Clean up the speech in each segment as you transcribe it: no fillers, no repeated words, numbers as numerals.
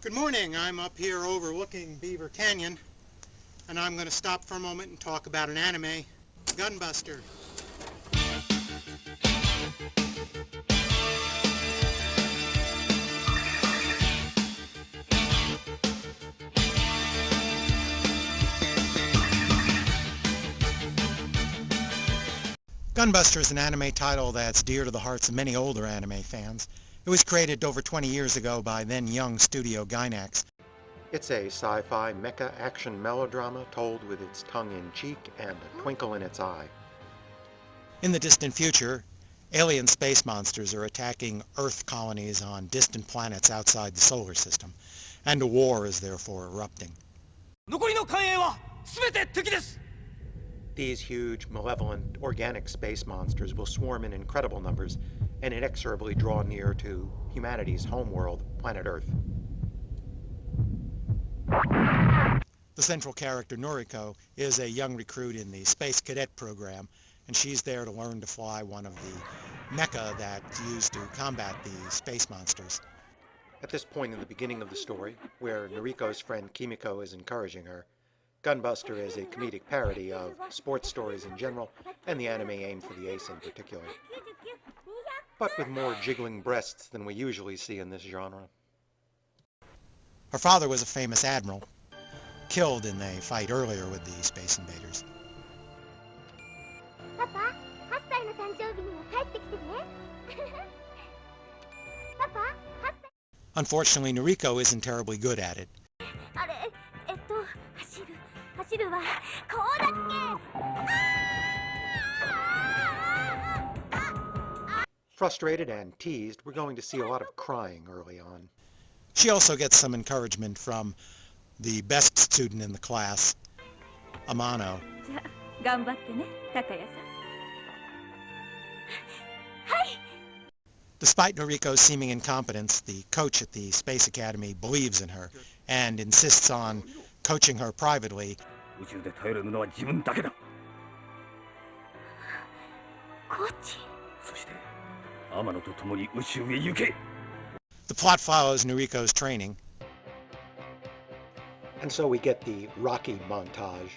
Good morning. I'm up here overlooking Beaver Canyon, and I'm going to stop for a moment and talk about an anime, Gunbuster. Gunbuster is an anime title that's dear to the hearts of many older anime fans. It was created over 20 years ago by then-young studio Gainax. It's a sci-fi mecha action melodrama told with its tongue in cheek and a twinkle in its eye. In the distant future, alien space monsters are attacking Earth colonies on distant planets outside the solar system, and a war is therefore erupting. These huge, malevolent, organic space monsters will swarm in incredible numbers and inexorably draw near to humanity's homeworld, planet Earth. The central character, Noriko, is a young recruit in the Space Cadet program, and she's there to learn to fly one of the mecha that's used to combat the space monsters. At this point in the beginning of the story, where Noriko's friend Kimiko is encouraging her, Gunbuster is a comedic parody of sports stories in general, and the anime aimed for the ace in particular, but with more jiggling breasts than we usually see in this genre. Her father was a famous admiral, killed in a fight earlier with the space invaders. Papa, 8歳の誕生日には帰ってきてね。Papa, 8歳。 Unfortunately, Noriko isn't terribly good at it. あれ、走るはこうだっけ。Frustrated and teased, we're going to see a lot of crying early on. She also gets some encouragement from the best student in the class, Amano. じゃあ頑張ってね、高谷さん。はい。 Despite Noriko's seeming incompetence, the coach at the Space Academy believes in her and insists on coaching her privately. 宇宙で頼れるのは自分だけだ。コーチ。そして天野と共に宇宙へ行け。 The plot follows Noriko's training. And so we get the Rocky montage.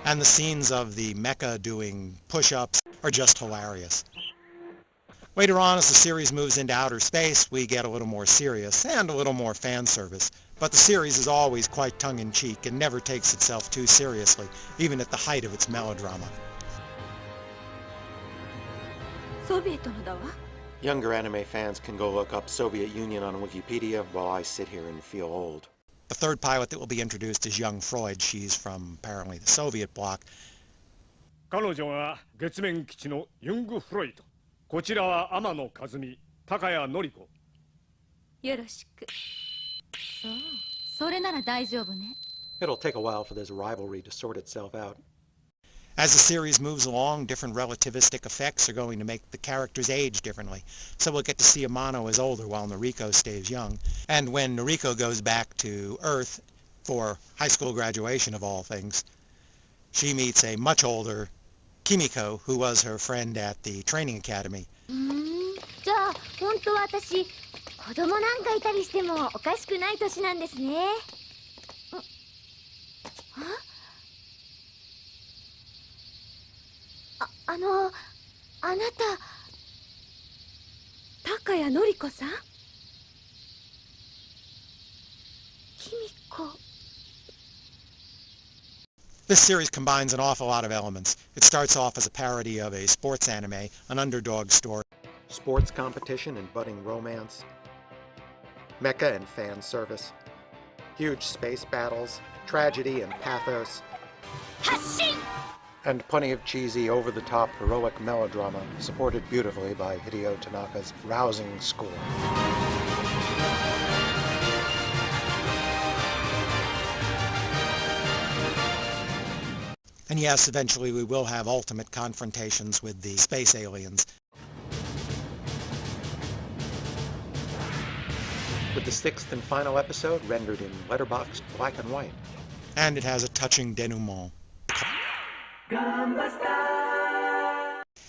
And the scenes of the mecha doing push-ups are just hilarious. Later on, as the series moves into outer space, we get a little more serious and a little more fan service. But the series is always quite tongue-in-cheek and never takes itself too seriously, even at the height of its melodrama. Younger anime fans can go look up Soviet Union on Wikipedia while I sit here and feel old. The third pilot that will be introduced is young Freud. She's from apparently the Soviet bloc. 彼女は月面基地のユング・フロイト。こちらは天野和美、高谷典子。よろしく。そう、それなら大丈夫ね。 It'll take a while for this rivalry to sort itself out. As the series moves along, different relativistic effects are going to make the characters age differently. So we'll get to see Amano as older while Noriko stays young. And when Noriko goes back to Earth for high school graduation of all things, she meets a much older Kimiko, who was her friend at the training academy. じゃあ本当は私子供なんかいたりしてもおかしくない年なんですね。あなた高谷典子さん？キミコ。 This series combines an awful lot of elements. It starts off as a parody of a sports anime, an underdog story. Sports competition and budding romance. Mecha and fan service. Huge space battles. Tragedy and pathos. 発進! And plenty of cheesy, over-the-top, heroic melodrama, supported beautifully by Hideo Tanaka's rousing score. And yes, eventually we will have ultimate confrontations with the space aliens. With the sixth and final episode rendered in letterboxed black and white. And it has a touching denouement.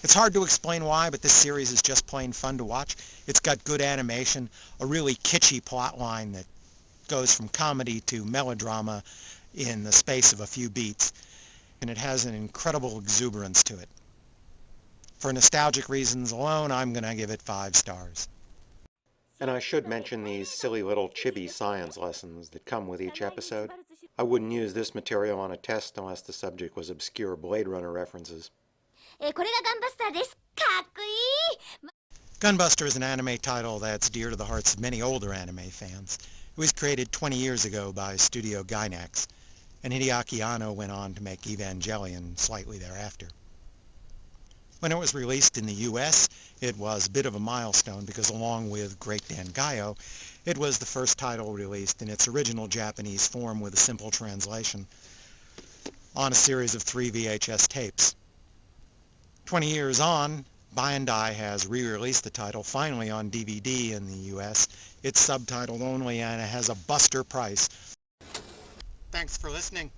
It's hard to explain why, but this series is just plain fun to watch. It's got good animation, a really kitschy plot line that goes from comedy to melodrama in the space of a few beats, and it has an incredible exuberance to it. For nostalgic reasons alone, I'm going to give it 5 stars. And I should mention these silly little chibi science lessons that come with each episode. I wouldn't use this material on a test unless the subject was obscure Blade Runner references. これがガンバスターです。かっこいい。 Gunbuster is an anime title that's dear to the hearts of many older anime fans. It was created 20 years ago by Studio Gainax, and Hideaki Anno went on to make Evangelion slightly thereafter. When it was released in the US, it was a bit of a milestone because along with Great Dangaio, it was the first title released in its original Japanese form with a simple translation on a series of 3 VHS tapes. 20 years on, Bandai has re-released the title finally on DVD in the US. It's subtitled only and it has a buster price. Thanks for listening.